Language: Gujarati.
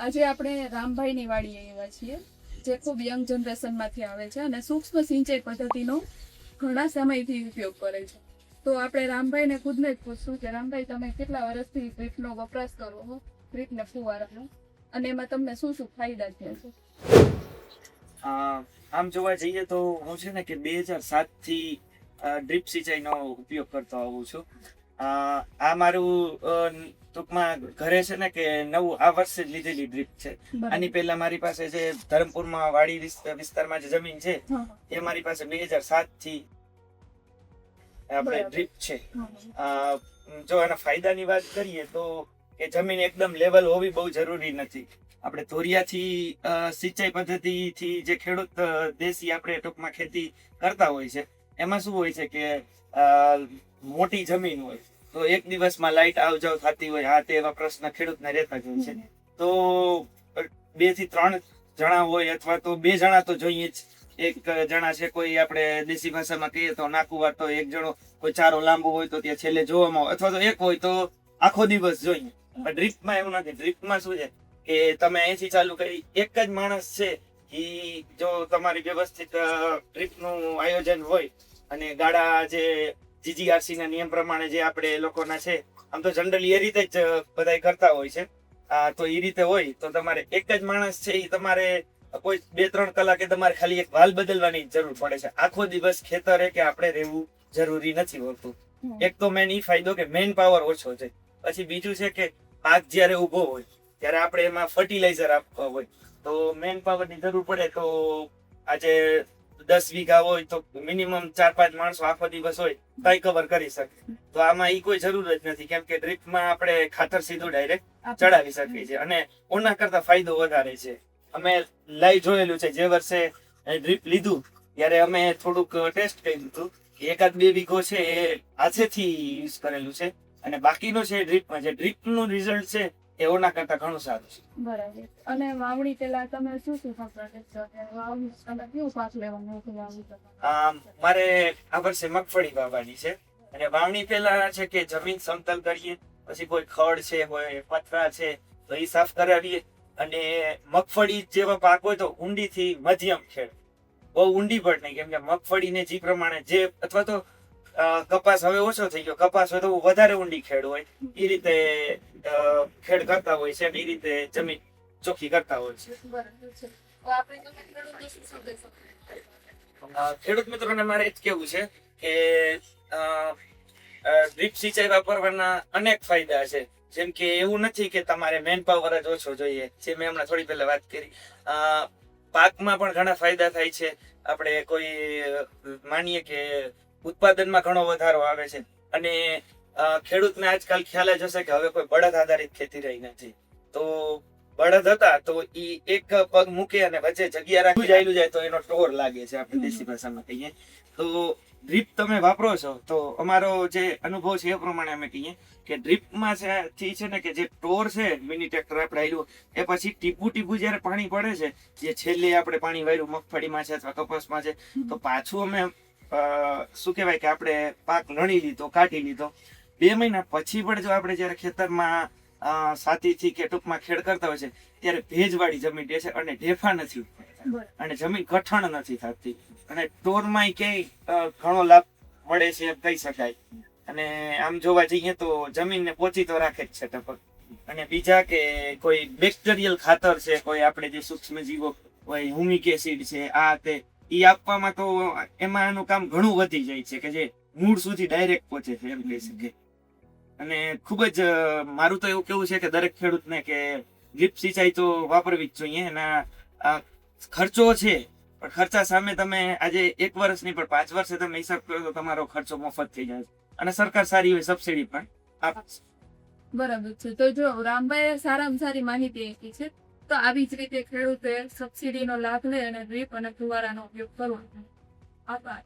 આજે આપણે રામભાઈની વાડીએ આવ્યા છીએ, જે ખૂબ યંગ જનરેશનમાંથી આવે છે અને સૂક્ષ્મ સિંચાઈ પદ્ધતિનો ઘણા સમયથી ઉપયોગ કરે છે. તો આપણે રામભાઈને ખુદને જ પૂછશું કે રામભાઈ, તમે કેટલા વર્ષથી ડ્રીપનો વપરાશ કરો છો, ડ્રીપ ને ફુવારાનો, અને એમાં તમને શું શું ફાયદા થયા છે? આમ જોવા જઈએ તો હું છે ને કે 2007 થી ડ્રીપ સિંચાઈનો ઉપયોગ કરતો આવું છું. આ મારું ટૂંકમાં ઘરે છે ને કે નવું આ વર્ષે જ લીધેલી ડ્રીપ છે. આની પહેલા મારી પાસે જે ધરમપુરમાં વાડી વિસ્તારમાં જે જમીન છે એ મારી પાસે 2007 થી આપણે ડ્રીપ છે. જો આના ફાયદાની વાત કરીએ તો એ જમીન એકદમ લેવલ હોવી બહુ જરૂરી નથી. આપણે ધોરિયાથી સિંચાઈ પદ્ધતિથી જે ખેડૂત દેશી આપણે ટૂંકમાં ખેતી કરતા હોય છે, એમાં શું હોય છે કે મોટી જમીન હોય તો એક દિવસમાં લાઇટ આવ જાવ થતી હોય, હા તે એવા પ્રશ્ન ખેડૂતને રહેતા જ હોય છે. તો 2 થી 3 જણા હોય અથવા તો 2 જણા તો જોઈએ જ. એક જણા છે, કોઈ આપણે દેશી ભાષામાં કહીએ તો નાકુવાર, તો એક જણો કોઈ ચારો લાંબો હોય તો ત્યાં છેલ્લે જોવામાં આવે, અથવા તો એક હોય તો આખો દિવસ જોઈએ. પણ ડ્રીપમાં એવું નથી. ડ્રીપમાં શું છે કે તમે અહીંથી ચાલુ કરી, એક જ માણસ છે એ જો તમારી વ્યવસ્થિત ડ્રીપનું આયોજન હોય અને ગાડા જે જીજીઆરસી ના નિયમ પ્રમાણે જે આપણે લોકોના છે, આમ તો જનરલી એ રીતે જ બધા કરતા હોય છે, તો એ રીતે હોય તો તમારે એક જ માણસ છે એ તમારે કોઈ 2-3 કલાકે તમારે ખાલી એક વાલ બદલવાની જરૂર પડે છે. આખો દિવસ ખેતરે કે આપણે રહેવું જરૂરી નથી હોતું. એક તો મેન ઈ ફાયદો કે મેન પાવર ઓછો છે. પછી બીજું છે કે પાક જયારે ઉભો હોય ત્યારે આપણે એમાં ફર્ટિલાઇઝર આપવા હોય તો મેન પાવરની જરૂર પડે. તો આજે 10 વીઘા હોય તો મિનિમમ 4-5 માણસો આખો દિવસ હોય કઈ કવર કરી શકે. તો આમાં ઈ કોઈ જરૂર જ નથી, કેમ કે ડ્રીપમાં આપણે ખાતર સીધું ડાયરેક્ટ ચડાવી શકીએ છીએ અને ઓના કરતા ફાયદો વધારે છે. અમે લાઈવ જોયેલું છે. જે વર્ષે ડ્રીપ લીધું ત્યારે અમે થોડુંક ટેસ્ટ કર્યું હતું. 1-2 વીઘો છે એ હાથેથી યુઝ કરેલું છે અને બાકીનો છે ડ્રીપમાં. જે ડ્રીપનું રિઝલ્ટ છે એ ઓના કરતા ઘણું સારું છે. બરાબર. અને વાવણી પહેલા તમે શું શું કેવું પાક લેવાનું હતું? મારે આ વર્ષે મગફળી વાવવાની છે અને વાવણી પહેલા છે કે જમીન સમતલ કરીએ, પછી કોઈ ખડ છે, કોઈ પથરા છે તો એ સાફ કરાવીએ. અને મગફળી જેવા પાક હોય તો ઊંડી થી મધ્યમ ખેડ, બહુ ઊંડી પણ નહીં, કેમ કે મગફળીને જે પ્રમાણે જે, અથવા તો કપાસ હવે ઓછો થઈ ગયો, કપાસ હોય તો વધારે ઊંડી ખેડ હોય, એ રીતે ખેડ કરતા હોય છે. એ રીતે જમીન ચોખ્ખી કરતા હોય છે. ખેડૂત મિત્રોને મારે જ કેવું છે કે ડ્રીપ સિંચાઈ વાપરવાના અનેક ફાયદા છે. જેમ કે એવું નથી કે તમારે મેન પાવર જ ઓછો જોઈએ, જે મેં હમણાં થોડી પહેલા વાત કરી. પાકમાં પણ ઘણા ફાયદા થાય છે. આપણે કોઈ માનીએ કે ઉત્પાદનમાં ઘણો વધારો આવે છે. અને ખેડૂતને આજકાલ ખ્યાલ જ હશે કે હવે કોઈ બળદ આધારિત ખેતી રહી નથી. તો બળદ હતા તો ઈ એક પગ મૂકે અને વચ્ચે જગ્યા રાખી ચાલ્યું જાય તો એનો ટોર લાગે છે, આપણે દેશી ભાષામાં કહીએ. તો ડ્રીપ તમે વાપરો છો તો અમારો જે અનુભવ છે એ પ્રમાણે અમે કહીએ કે ડ્રીપમાં છે ને કે જે ટોર છે, મિની ટ્રેક્ટર આપણે આવ્યું, એ પછી ટીપું જયારે પાણી પડે છે, જે છેલ્લે આપણે પાણી વાળ્યું મગફળીમાં છે અથવા કપાસમાં છે, તો પાછું અમે શું કહેવાય કે આપણે પાક લણી લીધો, કાઢી લીધો, 2 મહિના પછી પણ જો આપણે જયારે ખેતરમાં સાતીથી કે ટૂંકમાં ખેડ કરતા હોય છે ત્યારે ભેજવાળી જમીન રહે છે અને ઢેફા નથી ઉઠતા અને જમીન કઠણ નથી થતી અને ટોરમાં ક્યાંય ઘણો લાભ મળે છે એમ કહી શકાય. અને આમ જોવા જઈએ તો જમીનને પોચી તો રાખે જ છે ટપક. અને બીજા કે કોઈ બેક્ટેરિયલ ખાતર છે, કોઈ આપણે જે સૂક્ષ્મ જીવો હોય, હ્યુમિક એસિડ છે, આ તે ઈ આપવામાં તો એમાં એનું કામ ઘણું વધી જાય છે કે જે મૂળ સુધી ડાયરેક્ટ પહોંચે છે એમ કહી શકે. અને ખૂબ જ મારું તો એવું કેવું છે કે દરેક ખેડૂતને કે ડ્રીપ સિંચાઈ તો વાપરવી જ જોઈએ. એના ખર્ચો છે, પણ ખર્ચા સામે તમે આજે 1 વર્ષની પણ 5 વર્ષે તમે હિસાબ કરો તો તમારો ખર્ચો મફત થઈ જાય અને સરકાર સારી એવી સબસિડી પણ આપે છે. બરાબર છે. તો જો રામભાઈએ સારામાં સારી માહિતી આપી છે, તો આવી જ રીતે ખેડૂતે સબસિડીનો લાભ લે અને ડ્રીપ અને ફુવારાનો ઉપયોગ કરવો. આભાર.